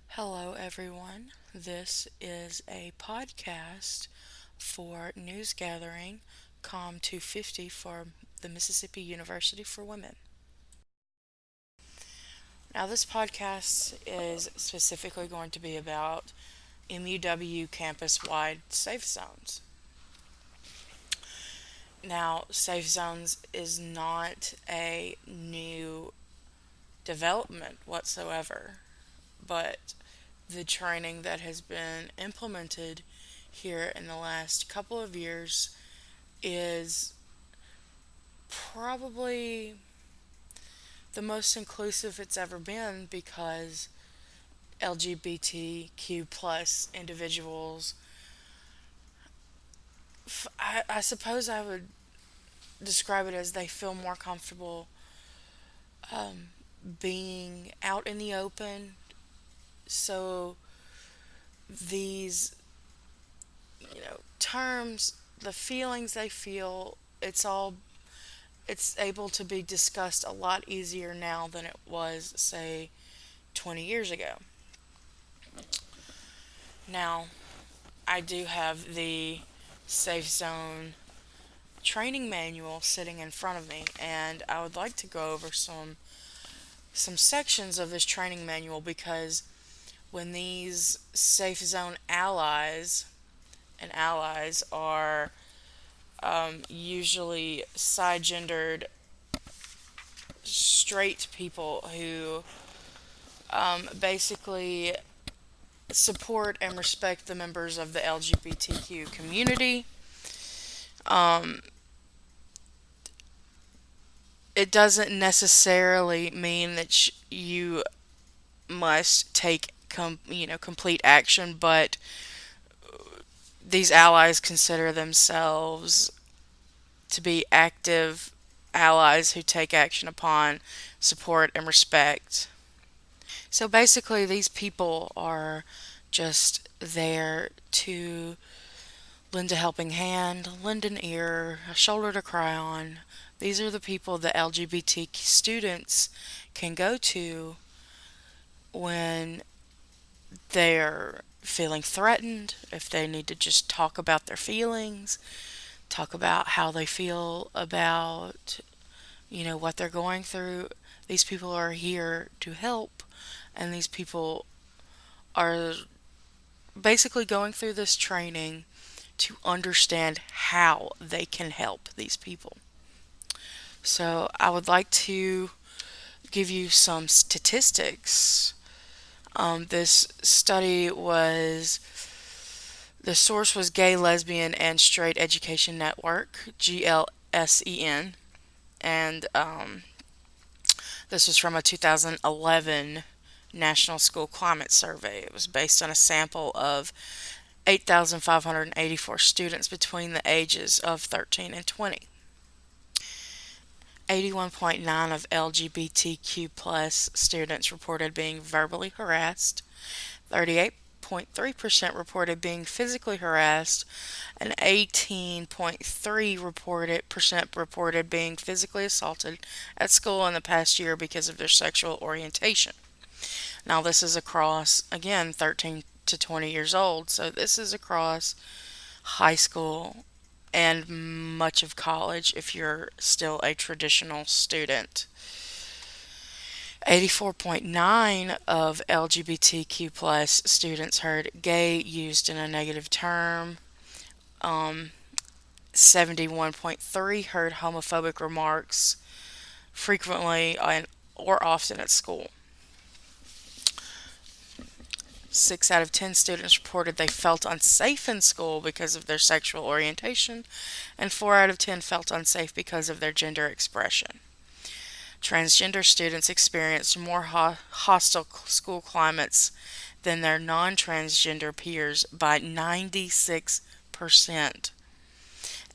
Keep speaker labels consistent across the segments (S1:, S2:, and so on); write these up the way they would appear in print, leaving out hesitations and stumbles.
S1: Hello, everyone. This is a podcast for Newsgathering, COM 250 for the Mississippi University for Women. Now, this podcast is specifically going to be about MUW campus wide safe zones. Now, safe zones is not a new development whatsoever, but the training that has been implemented here in the last couple of years is probably the most inclusive it's ever been because LGBTQ plus individuals, I suppose I would describe it as they feel more comfortable being out in the open. So these, terms, the feelings they feel, it's able to be discussed a lot easier now than it was, say, 20 years ago. Now, I do have the Safe Zone training manual sitting in front of me, and I would like to go over some sections of this training manual because when these Safe Zone allies, and allies are usually side-gendered straight people who basically support and respect the members of the LGBTQ community. Um, it doesn't necessarily mean that you must take complete action, but these allies consider themselves to be active allies who take action upon support and respect. So basically, these people are just there to lend a helping hand, lend an ear, a shoulder to cry on. These are the people that LGBT students can go to when they're feeling threatened, if they need to just talk about their feelings, talk about how they feel about, what they're going through. These people are here to help, and these people are basically going through this training to understand how they can help these people. So, I would like to give you some statistics. This study was the source was Gay, Lesbian, and Straight Education Network, GLSEN, and this was from a 2011 National School Climate Survey. It was based on a sample of 8,584 students between the ages of 13 and 20. 81.9 of LGBTQ plus students reported being verbally harassed. 38.3% reported being physically harassed, and 18.3% reported being physically assaulted at school in the past year because of their sexual orientation. Now, this is across, again, 13 to 20 years old, so this is across high school and much of college if you're still a traditional student. 84.9 of LGBTQ plus students heard gay used in a negative term. 71.3 heard homophobic remarks frequently or often at school. 6 out of 10 students reported they felt unsafe in school because of their sexual orientation, and 4 out of 10 felt unsafe because of their gender expression. Transgender students experienced more hostile school climates than their non transgender peers by 96%.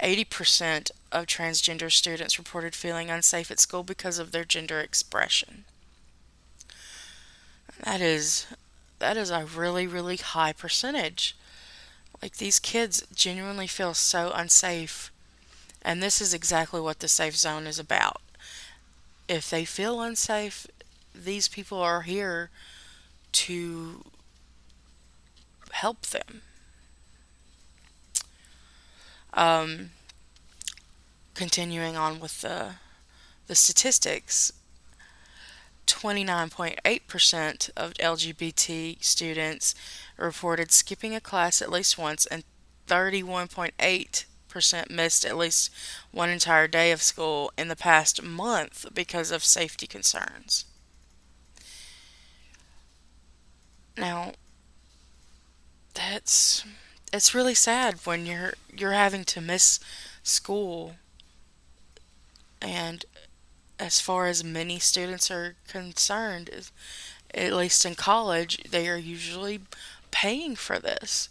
S1: 80% of transgender students reported feeling unsafe at school because of their gender expression. That is that is a really, really high percentage. Like, these kids genuinely feel so unsafe, and this is exactly what the safe zone is about. If they feel unsafe, these people are here to help them. Um, Continuing on with the statistics, 29.8% of LGBT students reported skipping a class at least once, and 31.8% missed at least one entire day of school in the past month because of safety concerns. Now, that's it's really sad when you're having to miss school, and as far as many students are concerned, at least in college, they are usually paying for this.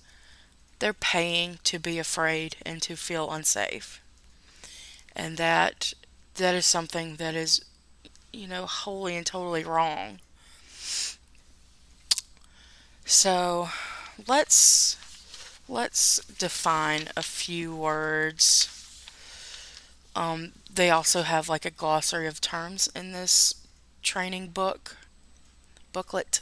S1: They're paying to be afraid and to feel unsafe. And that is something that is, wholly and totally wrong. So, let's let's define a few words. They also have like a glossary of terms in this training booklet.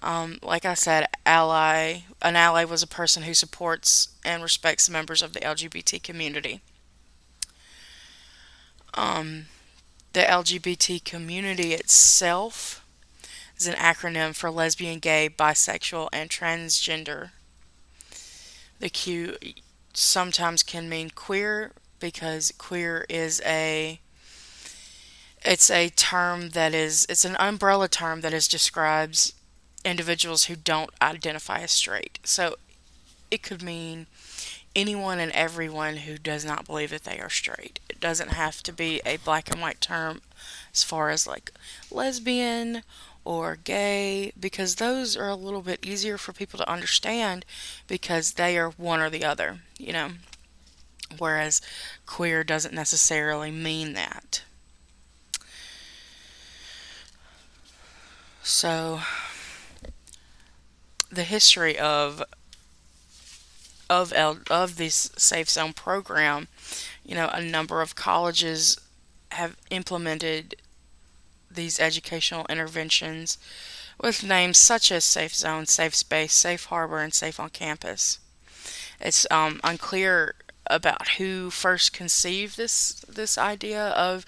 S1: Like I said, an ally was a person who supports and respects members of the LGBT community. Um, the LGBT community itself is an acronym for lesbian, gay, bisexual, and transgender. The Q sometimes can mean queer because queer is a it's a term that is it's an umbrella term that is describes individuals who don't identify as straight. So it could mean anyone and everyone who does not believe that they are straight. It doesn't have to be a black and white term as far as like lesbian or gay, because those are a little bit easier for people to understand because they are one or the other. Whereas queer doesn't necessarily mean that. So the history of this safe zone program, a number of colleges have implemented these educational interventions with names such as Safe Zone, Safe Space, Safe Harbor, and Safe on Campus. It's unclear about who first conceived this idea of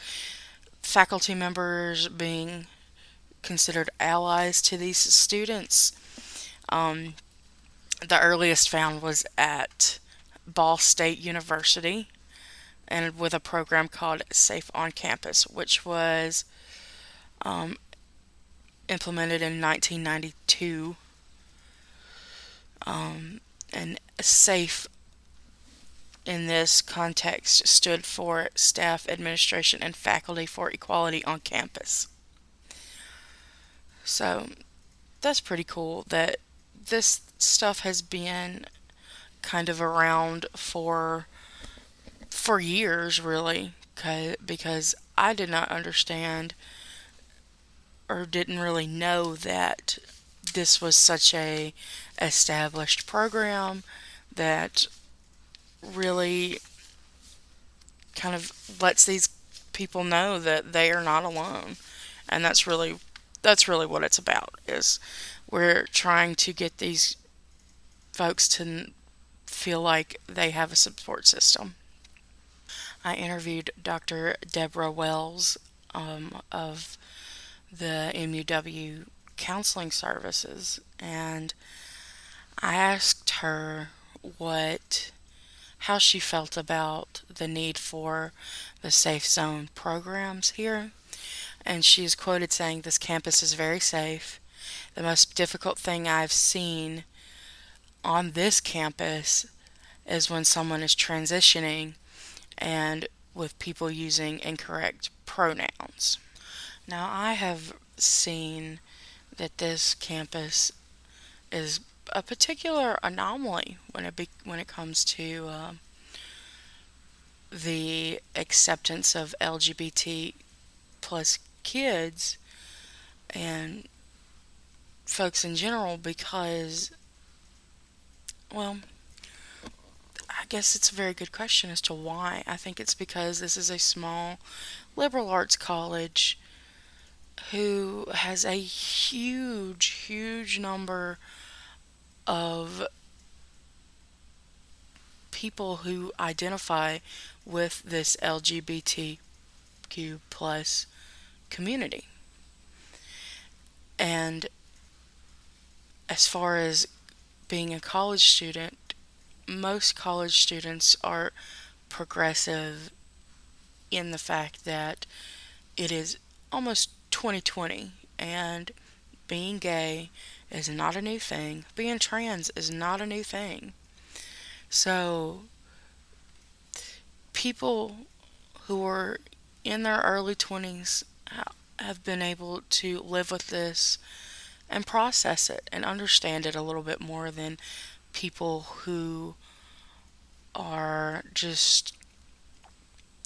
S1: faculty members being considered allies to these students. Um, the earliest found was at Ball State University, and with a program called Safe on Campus, which was um, implemented in 1992. And SAFE in this context stood for Staff, Administration, and Faculty for Equality on Campus. So that's pretty cool that this stuff has been kind of around for years, really, because I did not understand or didn't really know that this was such a established program that really kind of lets these people know that they are not alone. And that's really what it's about, is we're trying to get these folks to feel like they have a support system. I interviewed Dr. Deborah Wells of the MUW counseling services, and I asked her what how she felt about the need for the safe zone programs here. And she is quoted saying, "This campus is very safe. The most difficult thing I've seen on this campus is when someone is transitioning and with people using incorrect pronouns." Now, I have seen that this campus is a particular anomaly when it comes to the acceptance of LGBT plus kids and folks in general, because, well, guess it's a very good question as to why. I think it's because this is a small liberal arts college who has a huge number of people who identify with this LGBTQ plus community. And as far as being a college student, most college students are progressive in the fact that it is almost 2020 and being gay is not a new thing. Being trans is not a new thing. So, people who are in their early 20s have been able to live with this and process it and understand it a little bit more than people who are just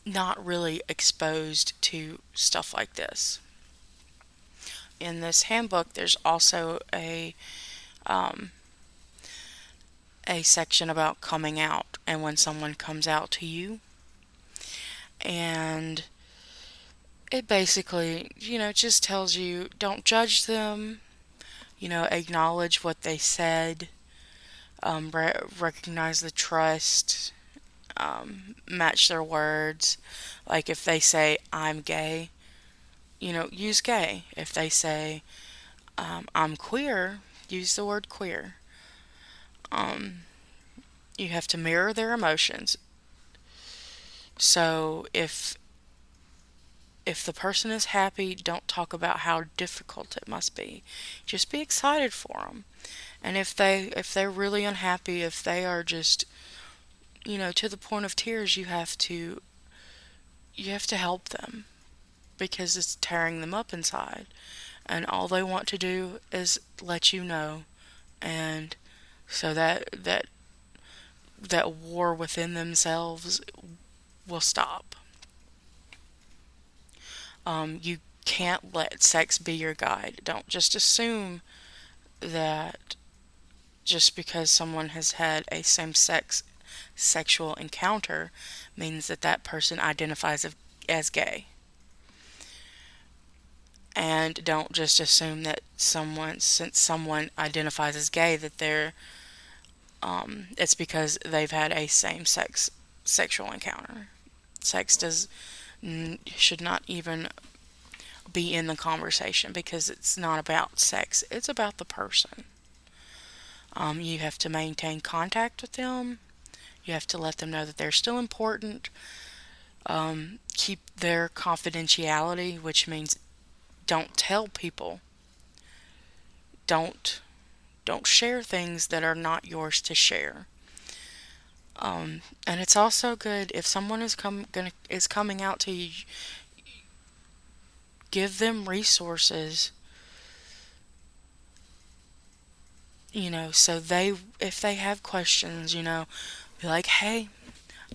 S1: not really exposed to stuff like this. In this handbook, there's also um, a section about coming out and when someone comes out to you. And it basically, just tells you don't judge them, acknowledge what they said, recognize the trust, match their words. Like if they say, I'm gay, use gay. If they say, I'm queer, use the word queer. Um, you have to mirror their emotions. So if the person is happy, don't talk about how difficult it must be. Just be excited for them. And if they're really unhappy, if they are just, to the point of tears, you have to help them because it's tearing them up inside. And all they want to do is let you know, and so that war within themselves will stop. You can't let sex be your guide. Don't just assume that just because someone has had a same sex sexual encounter means that that person identifies as gay. And don't just assume that since someone identifies as gay, that it's because they've had a same sex sexual encounter. Sex should not even be in the conversation because it's not about sex, it's about the person. You have to maintain contact with them. You have to let them know that they're still important. Keep their confidentiality, which means don't tell people. Don't don't share things that are not yours to share. And it's also good if someone is coming out to you, give them resources. So if they have questions, be like, hey,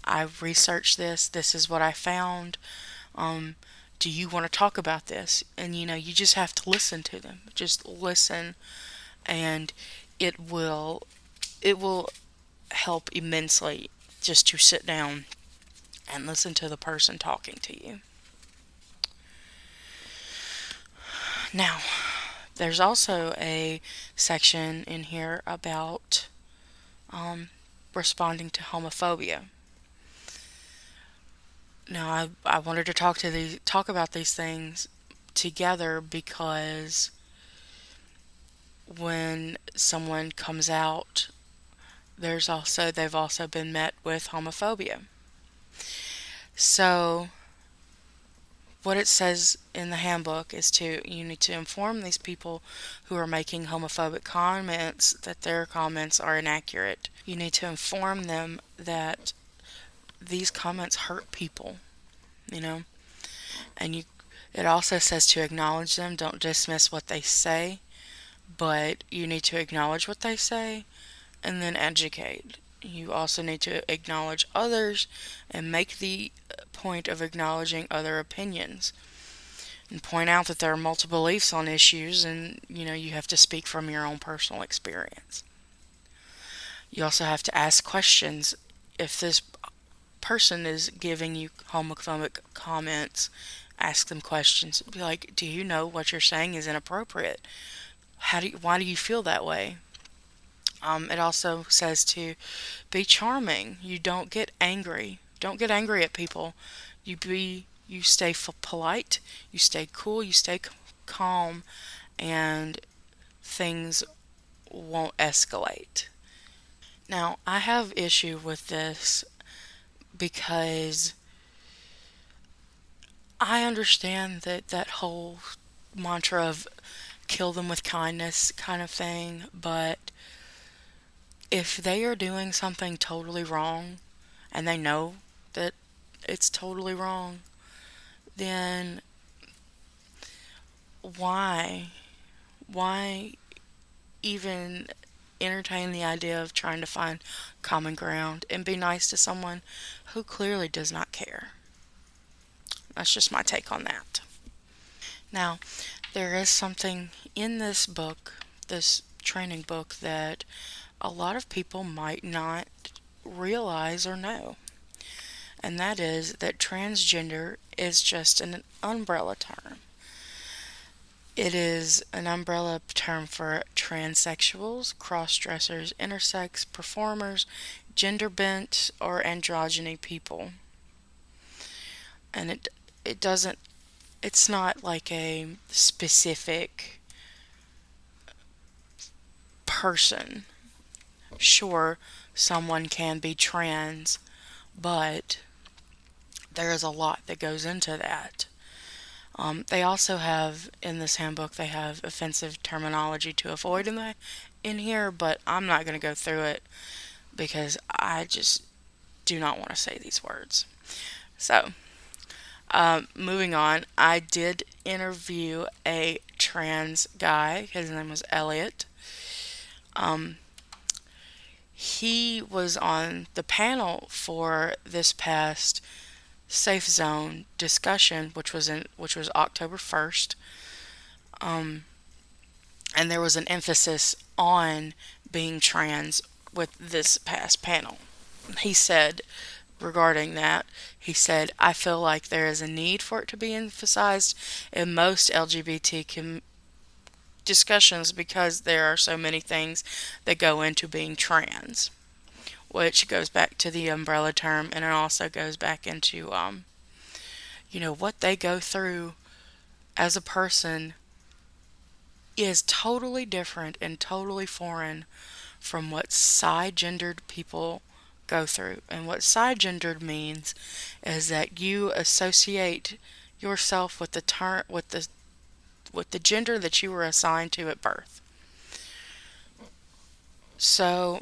S1: I researched this. This is what I found. Um, do you want to talk about this? And you just have to listen to them. Just listen, and it will it will help immensely just to sit down and listen to the person talking to you. Now, there's also a section in here about um, responding to homophobia. Now, I wanted to talk about these things together because when someone comes out, they've also been met with homophobia. So, what it says in the handbook is you need to inform these people who are making homophobic comments that their comments are inaccurate. You need to inform them that these comments hurt people, you know? And it also says to acknowledge them, don't dismiss what they say, but you need to acknowledge what they say and then educate. You also need to acknowledge others and make the point of acknowledging other opinions and point out that there are multiple beliefs on issues, and you have to speak from your own personal experience. You also have to ask questions if this person is giving you homophobic comments, ask them questions. Be like, do you know what you're saying is inappropriate? Why do you feel that way? It also says to be charming. You don't get angry. Don't get angry at people. You stay polite, you stay cool, you stay calm, and things won't escalate. Now, I have issue with this because I understand that whole mantra of kill them with kindness kind of thing, but if they are doing something totally wrong and they know that it's totally wrong, then why? Why even entertain the idea of trying to find common ground and be nice to someone who clearly does not care? That's just my take on that. Now, there is something in this book, this training book, that a lot of people might not realize or know. And that is that transgender is just an umbrella term. It is an umbrella term for transsexuals, cross-dressers, intersex performers, gender bent, or androgyny people. And it doesn't it's not like a specific person. Sure, someone can be trans, but there is a lot that goes into that. They also have in this handbook they have offensive terminology to avoid in here, but I'm not going to go through it because I just do not want to say these words. So, moving on, I did interview a trans guy. His name was Elliot. Um, he was on the panel for this past Safe Zone discussion, which was October 1st. Um, and there was an emphasis on being trans with this past panel. He said regarding that, he said, I feel like there is a need for it to be emphasized in most LGBT discussions because there are so many things that go into being trans, which goes back to the umbrella term, and it also goes back into, what they go through as a person is totally different and totally foreign from what side-gendered people go through. And what side-gendered means is that you associate yourself with the gender that you were assigned to at birth. So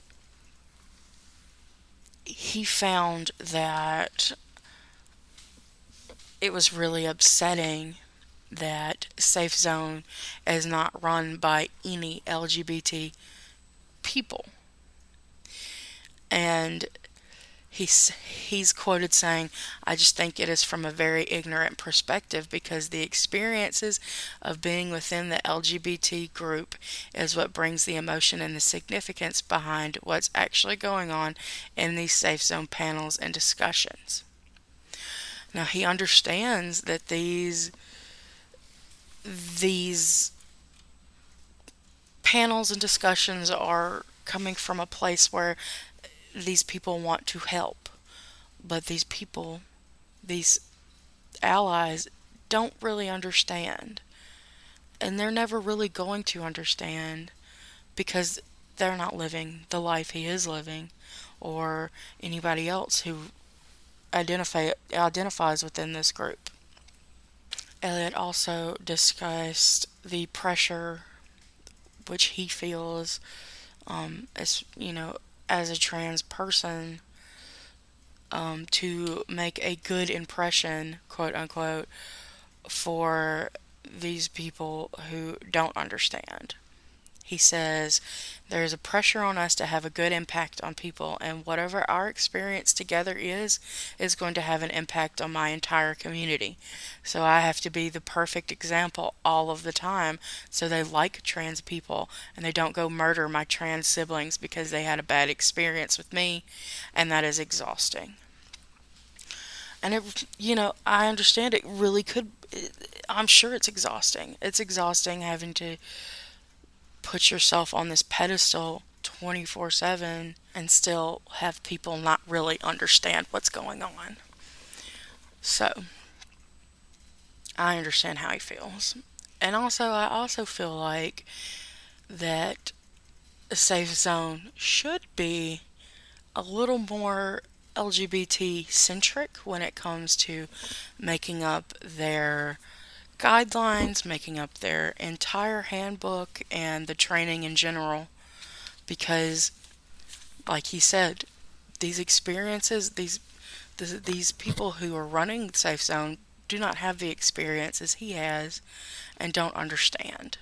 S1: he found that it was really upsetting that Safe Zone is not run by any LGBT people. And he's quoted saying, I just think it is from a very ignorant perspective because the experiences of being within the LGBT group is what brings the emotion and the significance behind what's actually going on in these Safe Zone panels and discussions. Now he understands that these panels and discussions are coming from a place where these people want to help, but these allies, don't really understand. And they're never really going to understand because they're not living the life he is living or anybody else who identifies within this group. Elliot also discussed the pressure which he feels as a trans person to make a good impression, quote unquote, for these people who don't understand. He says, there's a pressure on us to have a good impact on people, and whatever our experience together is going to have an impact on my entire community. So I have to be the perfect example all of the time so they like trans people and they don't go murder my trans siblings because they had a bad experience with me, and that is exhausting. And I understand it really could. I'm sure it's exhausting. It's exhausting having to put yourself on this pedestal 24/7 and still have people not really understand what's going on. So, I understand how he feels. And also, I also feel like that a safe zone should be a little more LGBT centric when it comes to making up their guidelines, making up their entire handbook, and the training in general. Because, like he said, these experiences, these people who are running the safe zone do not have the experiences he has and don't understand.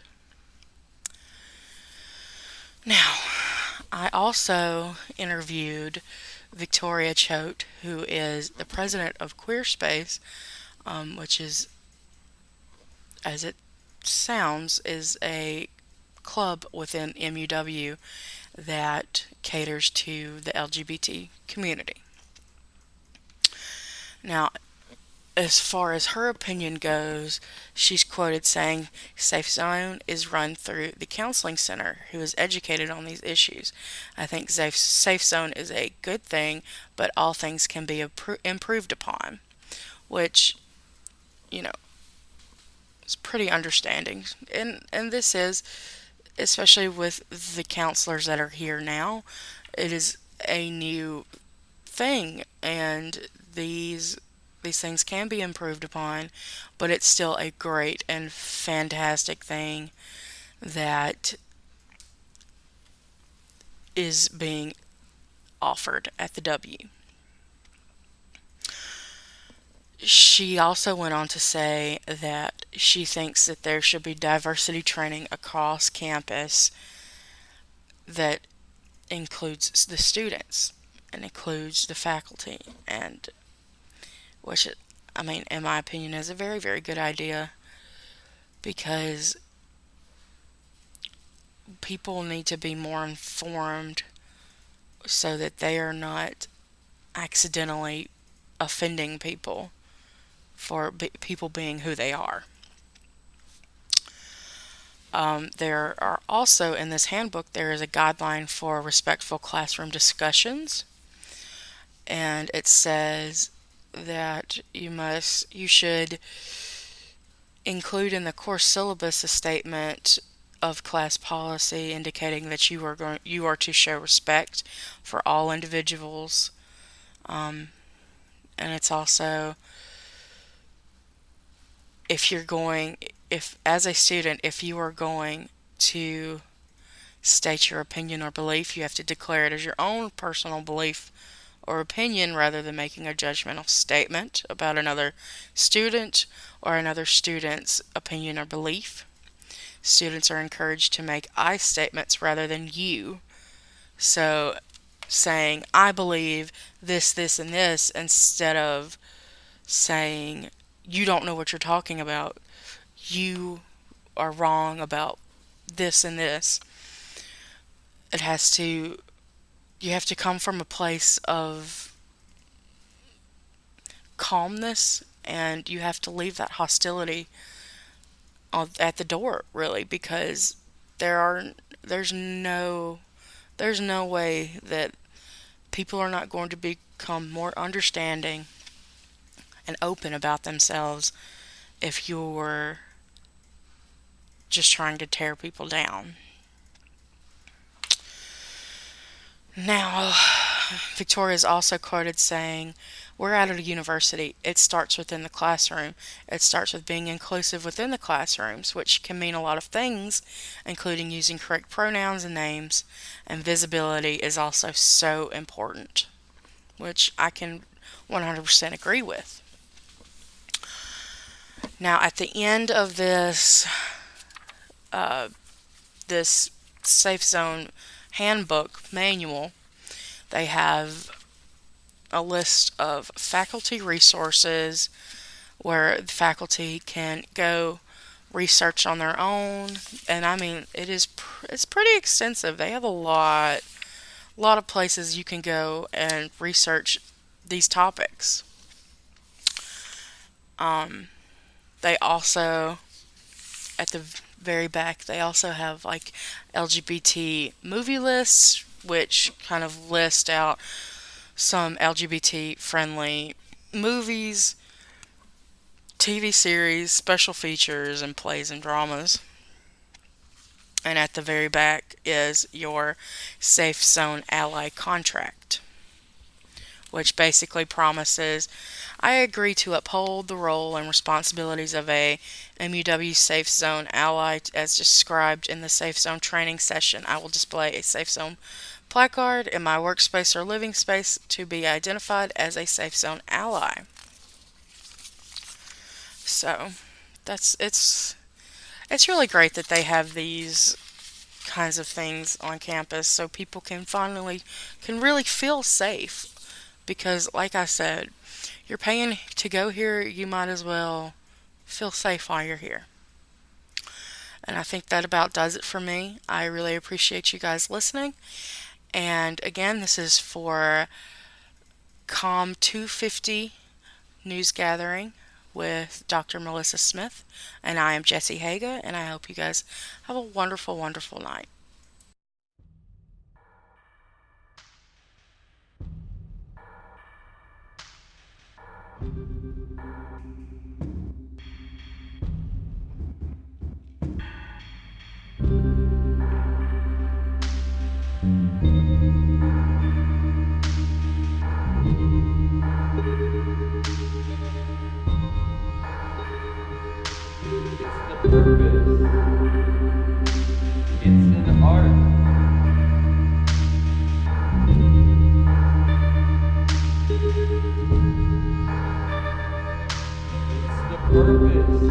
S1: Now, I also interviewed Victoria Choate, who is the president of Queerspace, which is, as it sounds, is a club within MUW that caters to the LGBT community. Now, as far as her opinion goes, she's quoted saying, Safe Zone is run through the counseling center who is educated on these issues. I think Safe Zone is a good thing, but all things can be improved upon, which, you know, is pretty understanding. And this is, especially with the counselors that are here now, it is a new thing, and these things can be improved upon, but it's still a great and fantastic thing that is being offered at the W. She also went on to say that she thinks that there should be diversity training across campus that includes the students and includes the faculty, and which, I mean, in my opinion, is a very, very good idea because people need to be more informed so that they are not accidentally offending people for people being who they are. There are also in this handbook there is a guideline for respectful classroom discussions, and it says that you should include in the course syllabus a statement of class policy indicating that you are to show respect for all individuals, and it's also, if as a student, if you are going to state your opinion or belief, you have to declare it as your own personal belief or opinion rather than making a judgmental statement about another student or another student's opinion or belief. Students are encouraged to make I statements rather than you. So, saying, I believe this, this, and this, instead of saying, you don't know what you're talking about. You are wrong about this and this. It has to, you have to come from a place of calmness, and you have to leave that hostility at the door, really, because there are there's no there's no way that people are not going to become more understanding and open about themselves if you're just trying to tear people down. Now, Victoria is also quoted saying, we're at a university. It starts within the classroom. It starts with being inclusive within the classrooms, which can mean a lot of things, including using correct pronouns and names. And visibility is also so important, which I can 100% agree with. Now, at the end of this Safe Zone handbook manual, they have a list of faculty resources where the faculty can go research on their own. And I mean, it's pretty extensive. They have a lot of places you can go and research these topics. Um, they also, at the very back, they also have like LGBT movie lists, which kind of list out some LGBT friendly movies, TV series, special features, and plays and dramas. And at the very back is your Safe Zone Ally contract, which basically promises I agree to uphold the role and responsibilities of a MUW Safe Zone Ally as described in the Safe Zone training session. I will display a Safe Zone placard in my workspace or living space to be identified as a Safe Zone Ally. So it's really great that they have these kinds of things on campus so people can really feel safe, because like I said, you're paying to go here, you might as well feel safe while you're here. And I think that about does it for me. I really appreciate you guys listening. And again, this is for COM 250 Newsgathering with Dr. Melissa Smith. And I am Jessie Haga, and I hope you guys have a wonderful, wonderful night.
S2: It's the purpose. It's an art. It's the purpose.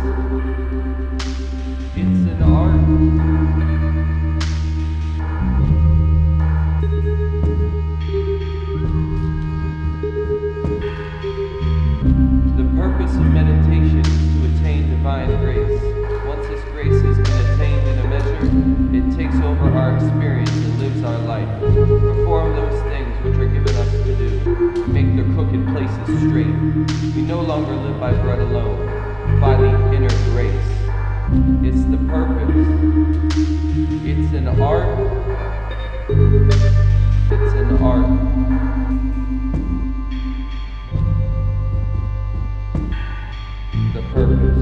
S2: It's an art. The purpose of meditation is to attain divine grace. Once this grace has been attained in a measure, it takes over our experience and lives our life. Perform those things which are given us to do, and make the crooked places straight. We no longer live by bread alone, by the inner grace. It's the purpose. It's an art. It's an art. The purpose.